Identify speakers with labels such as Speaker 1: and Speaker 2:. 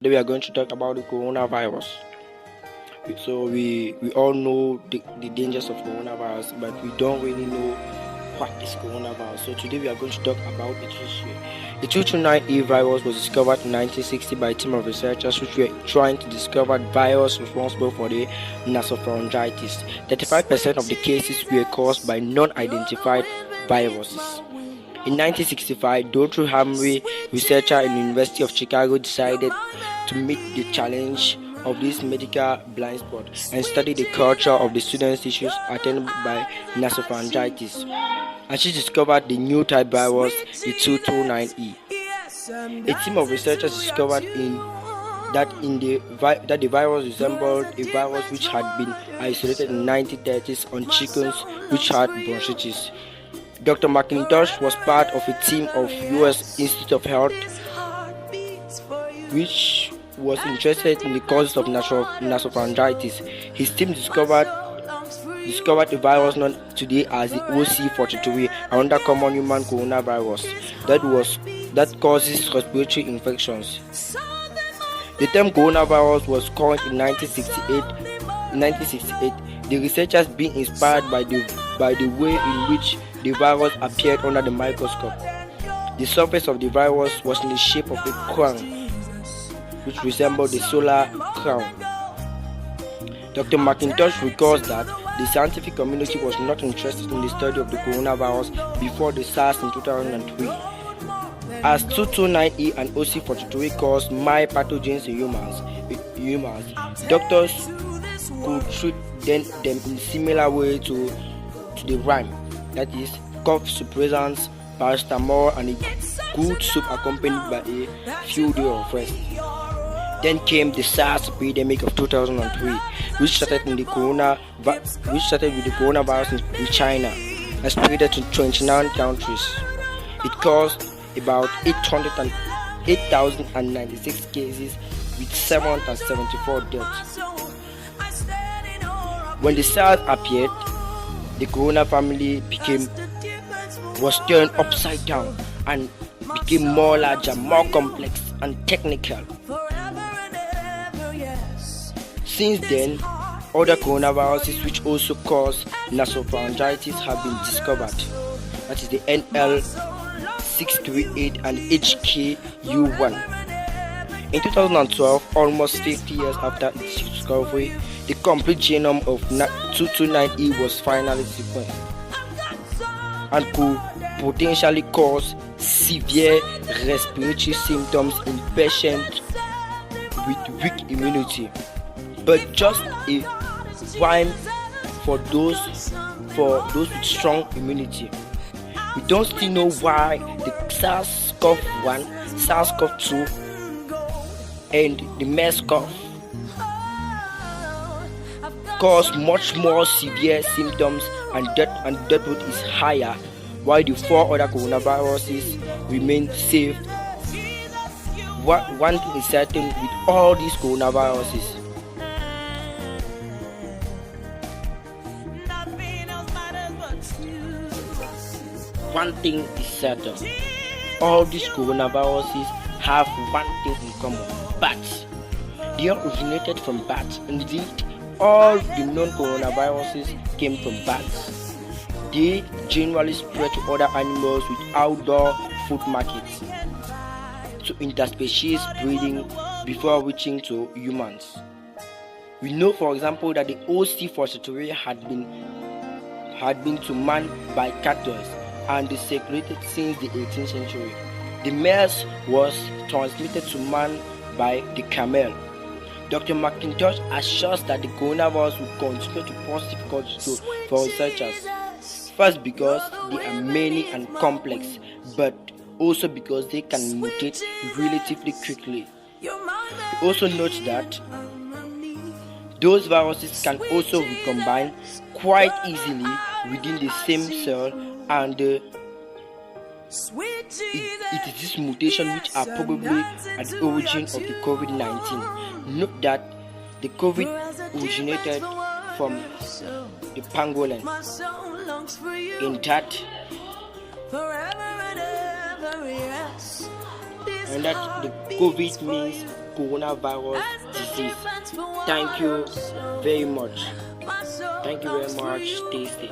Speaker 1: Today we are going to talk about the coronavirus. So we all know the dangers of coronavirus, but we don't really know what is coronavirus. So today we are going to talk about it this way. The 229E virus was discovered in 1960 by a team of researchers which were trying to discover the virus responsible for the nasopharyngitis. 35% of the cases were caused by non-identified viruses. In 1965, Dr. Hamre, researcher in the University of Chicago, decided to meet the challenge of this medical blind spot and study the culture of the students' issues attended by nasopharyngitis. And she discovered the new type virus, the 229E. A team of researchers discovered that the virus resembled a virus which had been isolated in the 1930s on chickens which had bronchitis. Dr. McIntosh was part of a team of U.S. Institute of Health which was interested in the causes of nasopharyngitis. His team discovered a virus known today as the OC43, another common human coronavirus that causes respiratory infections. The term coronavirus was coined in 1968. The researchers being inspired by the way in which the virus appeared under the microscope. The surface of the virus was in the shape of a crown, which resembled the solar crown. Dr. McIntosh recalls that the scientific community was not interested in the study of the coronavirus before the SARS in 2003. As 229E and OC43 cause mild pathogens in humans, doctors could treat them in similar way to the rhyme, that is, cough suppressants, paracetamol, and a good soup accompanied by a few days of rest. Then came the SARS epidemic of 2003, which started with the coronavirus in China and spread to 29 countries. It caused about 8,096 cases with 774 deaths. When the SARS appeared, the corona family was turned upside down and became more larger, more complex and technical. Since then, other coronaviruses which also cause nasopharyngitis have been discovered. That is the NL638 and HKU1. In 2012, almost 50 years after its discovery, the complete genome of 229E was finally sequenced and could potentially cause severe respiratory symptoms in patients with weak immunity, but just a rhyme for those with strong immunity. We don't still know why the SARS-CoV-1, SARS-CoV-2, and the MERS-CoV cause much more severe symptoms and death rate is higher, while the four other coronaviruses remain safe. One thing is certain with all these coronaviruses. One thing is certain. All these coronaviruses have one thing in common: bats. They are originated from bats. Indeed, all the known coronaviruses came from bats. They generally spread to other animals with outdoor food markets, to interspecies breeding before reaching to humans. We know, for example, that the OC43 had been to man by cattle and is circulated since the 18th century. The MERS was transmitted to man by the camel. Dr. McIntosh assures that the coronavirus will continue to pose difficulties for researchers. First, because they are many and complex, but also because they can mutate relatively quickly. He also notes that those viruses can also recombine quite easily within the same cell, and it is this mutation which are probably at the origin of the COVID-19. Note that the COVID originated from the pangolin, in that and that the COVID means coronavirus disease. Thank you very much. Thank you very much. Stay safe.